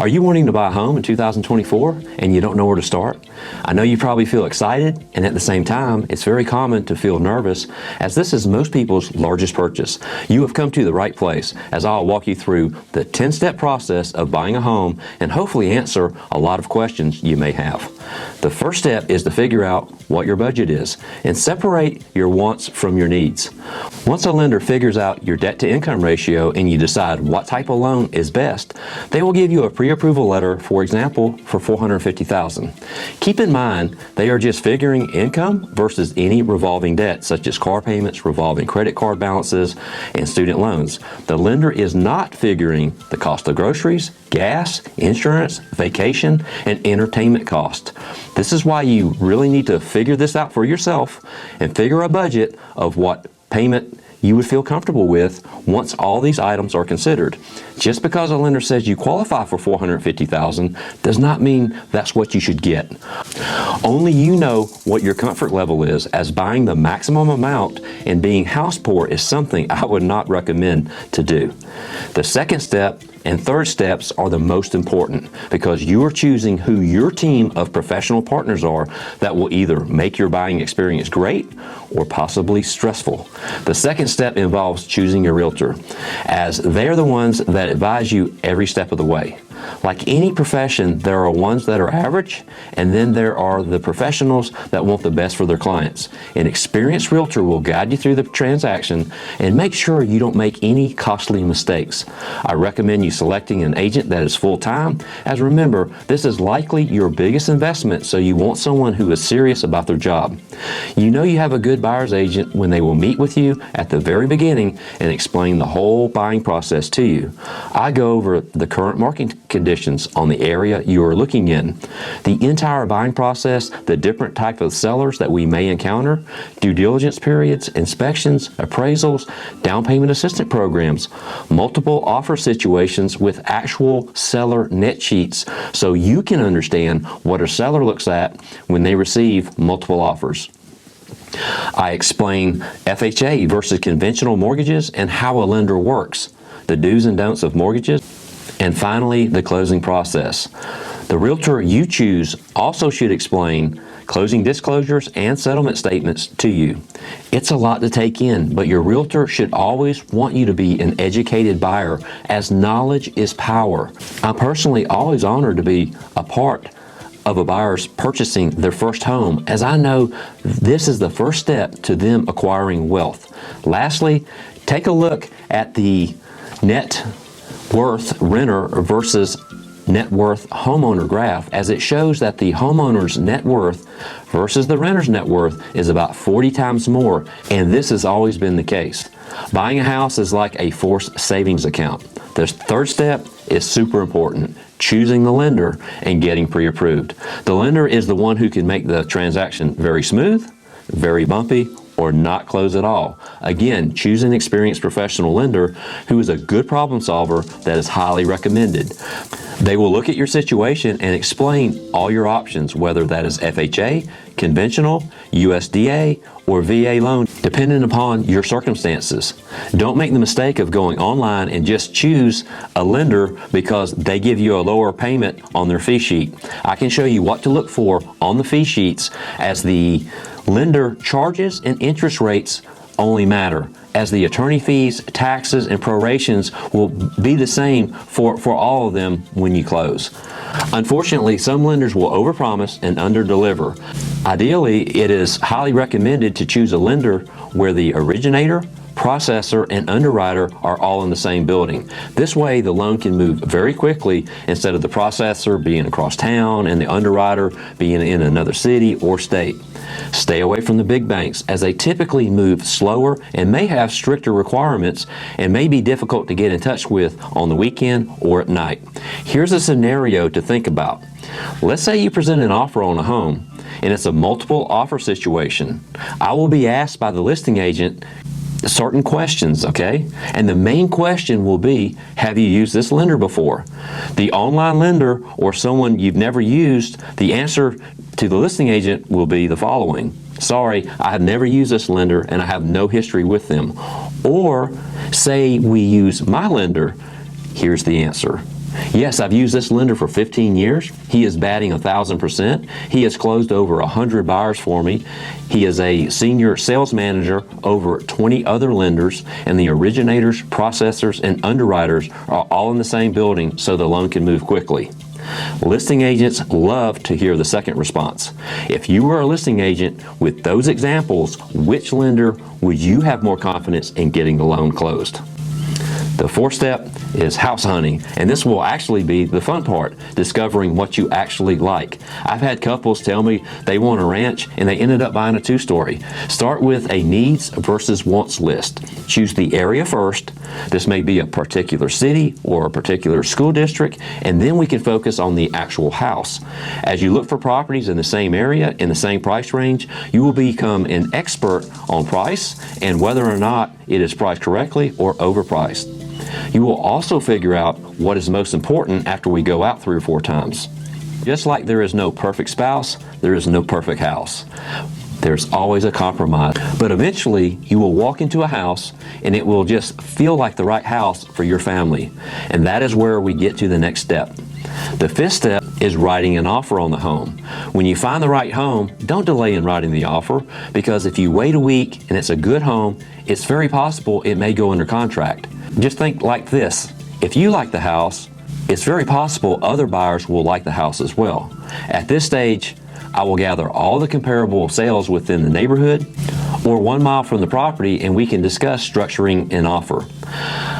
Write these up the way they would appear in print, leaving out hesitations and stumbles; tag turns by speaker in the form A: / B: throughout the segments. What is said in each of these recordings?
A: Are you wanting to buy a home in 2024 and you don't know where to start? I know you probably feel excited, and at the same time, it's very common to feel nervous, as this is most people's largest purchase. You have come to the right place, as I'll walk you through the 10-step process of buying a home and hopefully answer a lot of questions you may have. The first step is to figure out what your budget is and separate your wants from your needs. Once a lender figures out your debt-to-income ratio and you decide what type of loan is best, they will give you a pre-approval letter, for example, for $450,000. Keep in mind, they are just figuring income versus any revolving debt, such as car payments, revolving credit card balances, and student loans. The lender is not figuring the cost of groceries, gas, insurance, vacation, and entertainment cost. This is why you really need to figure this out for yourself and figure a budget of what payment you would feel comfortable with once all these items are considered. Just because a lender says you qualify for $450,000 does not mean that's what you should get. Only you know what your comfort level is, as buying the maximum amount and being house poor is something I would not recommend to do. The second step and third steps are the most important, because you are choosing who your team of professional partners are that will either make your buying experience great or possibly stressful. The second step involves choosing your realtor, as they're the ones that advise you every step of the way. Like any profession, there are ones that are average, and then there are the professionals that want the best for their clients. An experienced realtor will guide you through the transaction and make sure you don't make any costly mistakes. I recommend you selecting an agent that is full-time, as remember, this is likely your biggest investment, so you want someone who is serious about their job. You know you have a good buyer's agent when they will meet with you at the very beginning and explain the whole buying process to you. I go over the current market conditions on the area you are looking in, the entire buying process, the different type of sellers that we may encounter, due diligence periods, inspections, appraisals, down payment assistance programs, multiple offer situations with actual seller net sheets, so you can understand what a seller looks at when they receive multiple offers. I explain FHA versus conventional mortgages and how a lender works, the do's and don'ts of mortgages, and finally, the closing process. The realtor you choose also should explain closing disclosures and settlement statements to you. It's a lot to take in, but your realtor should always want you to be an educated buyer, as knowledge is power. I'm personally always honored to be a part of a buyer's purchasing their first home, as I know this is the first step to them acquiring wealth. Lastly, take a look at the net worth renter versus net worth homeowner graph, as it shows that the homeowner's net worth versus the renter's net worth is about 40 times more, and this has always been the case. Buying a house is like a forced savings account. The third step is super important: choosing the lender and getting pre-approved. The lender is the one who can make the transaction very smooth, very bumpy, or not close at all. Again, choose an experienced professional lender who is a good problem solver that is highly recommended. They will look at your situation and explain all your options, whether that is FHA, conventional, USDA, or VA loan, depending upon your circumstances. Don't make the mistake of going online and just choose a lender because they give you a lower payment on their fee sheet. I can show you what to look for on the fee sheets, as the lender charges and interest rates only matter, as the attorney fees, taxes, and prorations will be the same for all of them when you close. Unfortunately, some lenders will overpromise and underdeliver. Ideally, it is highly recommended to choose a lender where the originator, processor, and underwriter are all in the same building. This way, the loan can move very quickly instead of the processor being across town and the underwriter being in another city or state. Stay away from the big banks, as they typically move slower and may have stricter requirements and may be difficult to get in touch with on the weekend or at night. Here's a scenario to think about. Let's say you present an offer on a home and it's a multiple offer situation. I will be asked by the listing agent certain questions, okay? And the main question will be, have you used this lender before? The online lender or someone you've never used, the answer to the listing agent will be the following: sorry, I have never used this lender and I have no history with them. Or say we use my lender, here's the answer: Yes, I've used this lender for 15 years. He is batting 1,000%. He has closed over 100 buyers for me. He is a senior sales manager over 20 other lenders, and the originators, processors, and underwriters are all in the same building so the loan can move quickly. Listing agents love to hear the second response. If you were a listing agent with those examples, which lender would you have more confidence in getting the loan closed? The fourth step is house hunting, and this will actually be the fun part, discovering what you actually like. I've had couples tell me they want a ranch and they ended up buying a two-story. Start with a needs versus wants list. Choose the area first. This may be a particular city or a particular school district, and then we can focus on the actual house. As you look for properties in the same area, in the same price range, you will become an expert on price and whether or not it is priced correctly or overpriced. You will also figure out what is most important after we go out 3 or 4 times. Just like there is no perfect spouse, there is no perfect house. There's always a compromise. But eventually, you will walk into a house and it will just feel like the right house for your family. And that is where we get to the next step. The fifth step is writing an offer on the home. When you find the right home, don't delay in writing the offer, because if you wait a week and it's a good home, it's very possible it may go under contract. Just think like this. If you like the house, it's very possible other buyers will like the house as well. At this stage, I will gather all the comparable sales within the neighborhood or 1 mile from the property, and we can discuss structuring an offer.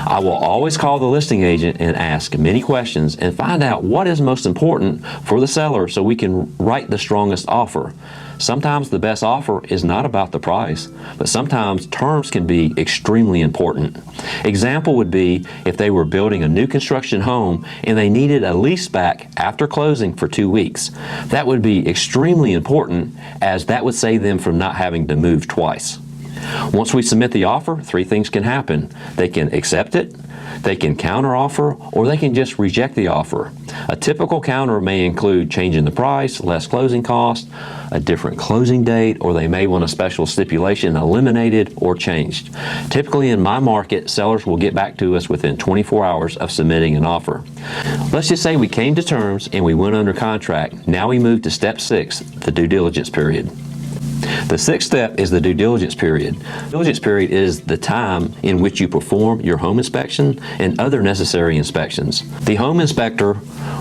A: I will always call the listing agent and ask many questions and find out what is most important for the seller so we can write the strongest offer. Sometimes the best offer is not about the price, but sometimes terms can be extremely important. Example would be if they were building a new construction home and they needed a lease back after closing for 2 weeks. That would be extremely important, as that would save them from not having to move twice. Once we submit the offer, 3 things can happen. They can accept it, they can counteroffer, or they can just reject the offer. A typical counter may include changing the price, less closing cost, a different closing date, or they may want a special stipulation eliminated or changed. Typically in my market, sellers will get back to us within 24 hours of submitting an offer. Let's just say we came to terms and we went under contract. Now we move to step 6, the due diligence period. The 6th step is the due diligence period. Due diligence period is the time in which you perform your home inspection and other necessary inspections. The home inspector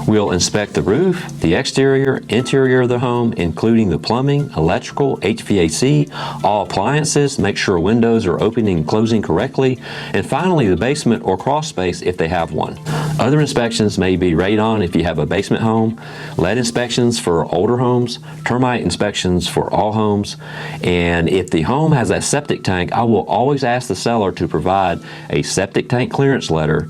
A: will inspect the roof, the exterior, interior of the home, including the plumbing, electrical, HVAC, all appliances, make sure windows are opening and closing correctly, and finally the basement or crawl space if they have one. Other inspections may be radon if you have a basement home, lead inspections for older homes, termite inspections for all homes, and if the home has a septic tank, I will always ask the seller to provide a septic tank clearance letter.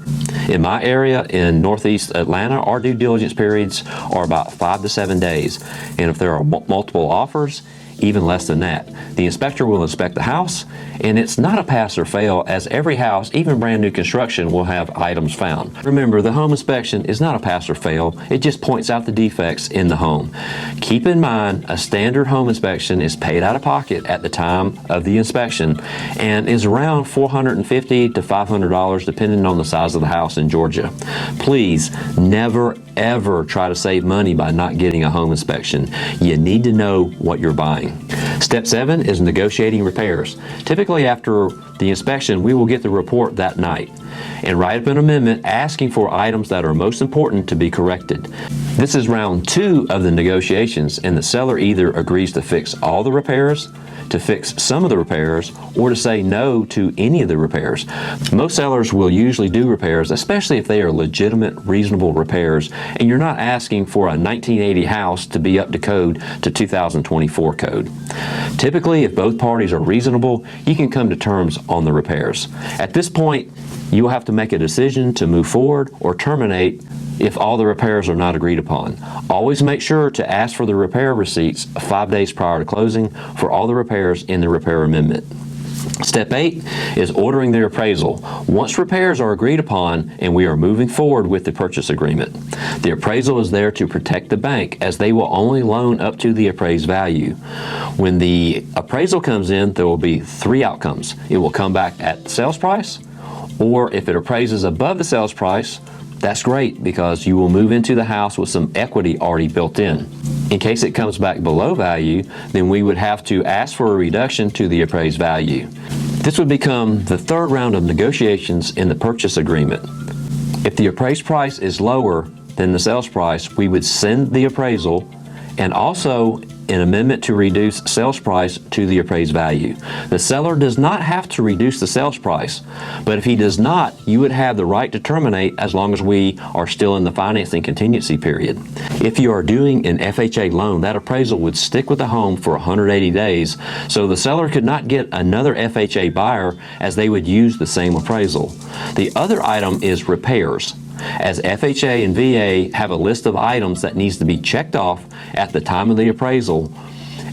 A: In my area in Northeast Atlanta, our due diligence periods are about 5 to 7 days, and if there are multiple offers, even less than that. The inspector will inspect the house, and it's not a pass or fail, as every house, even brand new construction, will have items found. Remember, the home inspection is not a pass or fail, it just points out the defects in the home. Keep in mind, a standard home inspection is paid out of pocket at the time of the inspection and is around $450 to $500 depending on the size of the house in Georgia. Please never ever try to save money by not getting a home inspection. You need to know what you're buying. Step 7 is negotiating repairs. Typically after the inspection, we will get the report that night and write up an amendment asking for items that are most important to be corrected. This is round 2 of the negotiations, and the seller either agrees to fix all the repairs, to fix some of the repairs, or to say no to any of the repairs. Most sellers will usually do repairs, especially if they are legitimate, reasonable repairs, and you're not asking for a 1980 house to be up to code to 2024 code. Typically, if both parties are reasonable, you can come to terms on the repairs. At this point, you will have to make a decision to move forward or terminate if all the repairs are not agreed upon. Always make sure to ask for the repair receipts 5 days prior to closing for all the repairs in the repair amendment. Step 8 is ordering the appraisal. Once repairs are agreed upon and we are moving forward with the purchase agreement, the appraisal is there to protect the bank, as they will only loan up to the appraised value. When the appraisal comes in, there will be 3 outcomes. It will come back at sales price, or if it appraises above the sales price, That's great because you will move into the house with some equity already built in. In case it comes back below value, then we would have to ask for a reduction to the appraised value. This would become the third round of negotiations in the purchase agreement. If the appraised price is lower than the sales price, we would send the appraisal and also an amendment to reduce sales price to the appraised value. The seller does not have to reduce the sales price, but if he does not, you would have the right to terminate as long as we are still in the financing contingency period. If you are doing an FHA loan, that appraisal would stick with the home for 180 days, so the seller could not get another FHA buyer as they would use the same appraisal. The other item is repairs, as FHA and VA have a list of items that needs to be checked off at the time of the appraisal,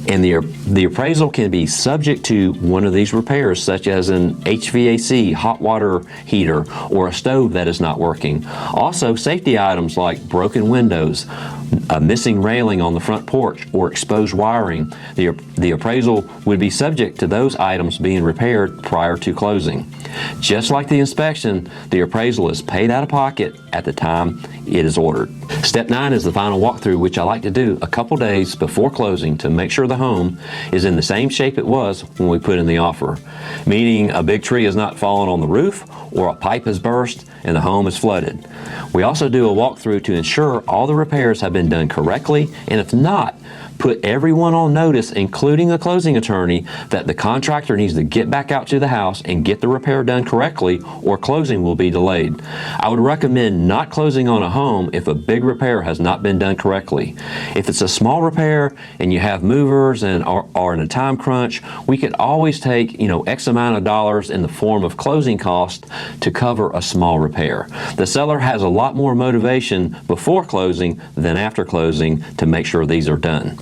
A: and the appraisal can be subject to one of these repairs, such as an HVAC, hot water heater, or a stove that is not working. Also, safety items like broken windows, a missing railing on the front porch, or exposed wiring. The appraisal would be subject to those items being repaired prior to closing. Just like the inspection, the appraisal is paid out of pocket at the time it is ordered. Step 9 is the final walkthrough, which I like to do a couple days before closing to make sure the home is in the same shape it was when we put in the offer, meaning a big tree has not fallen on the roof or a pipe has burst and the home is flooded. We also do a walkthrough to ensure all the repairs have been done correctly, and if not, put everyone on notice, including the closing attorney, that the contractor needs to get back out to the house and get the repair done correctly, or closing will be delayed. I would recommend not closing on a home if a big repair has not been done correctly. If it's a small repair and you have movers and are in a time crunch, we could always take X amount of dollars in the form of closing costs to cover a small repair. The seller has a lot more motivation before closing than after closing to make sure these are done.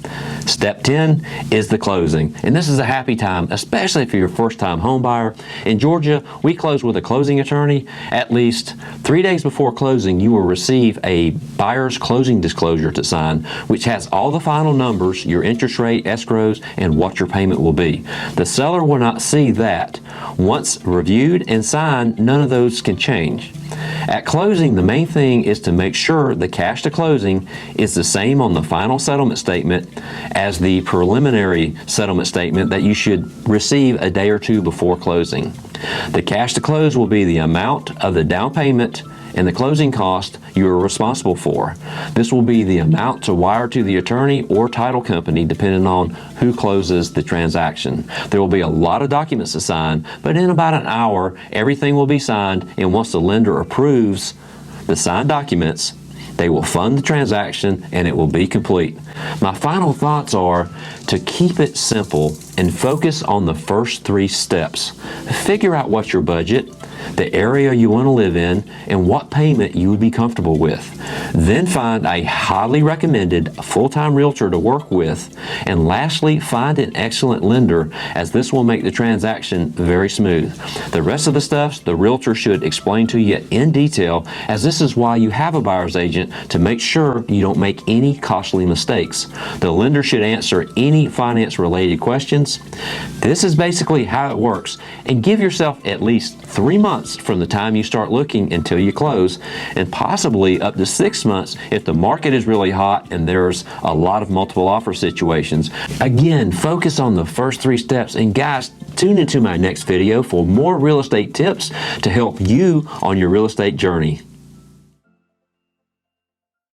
A: Step 10 is the closing, and this is a happy time, especially if you're a first-time home buyer. In Georgia, we close with a closing attorney. At least 3 days before closing, you will receive a buyer's closing disclosure to sign, which has all the final numbers, your interest rate, escrows, and what your payment will be. The seller will not see that. Once reviewed and signed, none of those can change. At closing, the main thing is to make sure the cash to closing is the same on the final settlement statement as the preliminary settlement statement that you should receive a day or two before closing. The cash to close will be the amount of the down payment and the closing cost you are responsible for. This will be the amount to wire to the attorney or title company depending on who closes the transaction. There will be a lot of documents to sign, but in about an hour, everything will be signed, and once the lender approves the signed documents, they will fund the transaction and it will be complete. My final thoughts are to keep it simple and focus on the first 3 steps. Figure out what's your budget, the area you want to live in, and what payment you would be comfortable with. Then find a highly recommended full-time realtor to work with, and lastly, find an excellent lender, as this will make the transaction very smooth. The rest of the stuff the realtor should explain to you in detail, as this is why you have a buyer's agent, to make sure you don't make any costly mistakes. The lender should answer any finance-related questions. This is basically how it works, and give yourself at least 3 months from the time you start looking until you close, and possibly up to 6 months if the market is really hot and there's a lot of multiple offer situations. Again, focus on the first 3 steps, and guys, tune into my next video for more real estate tips to help you on your real estate journey.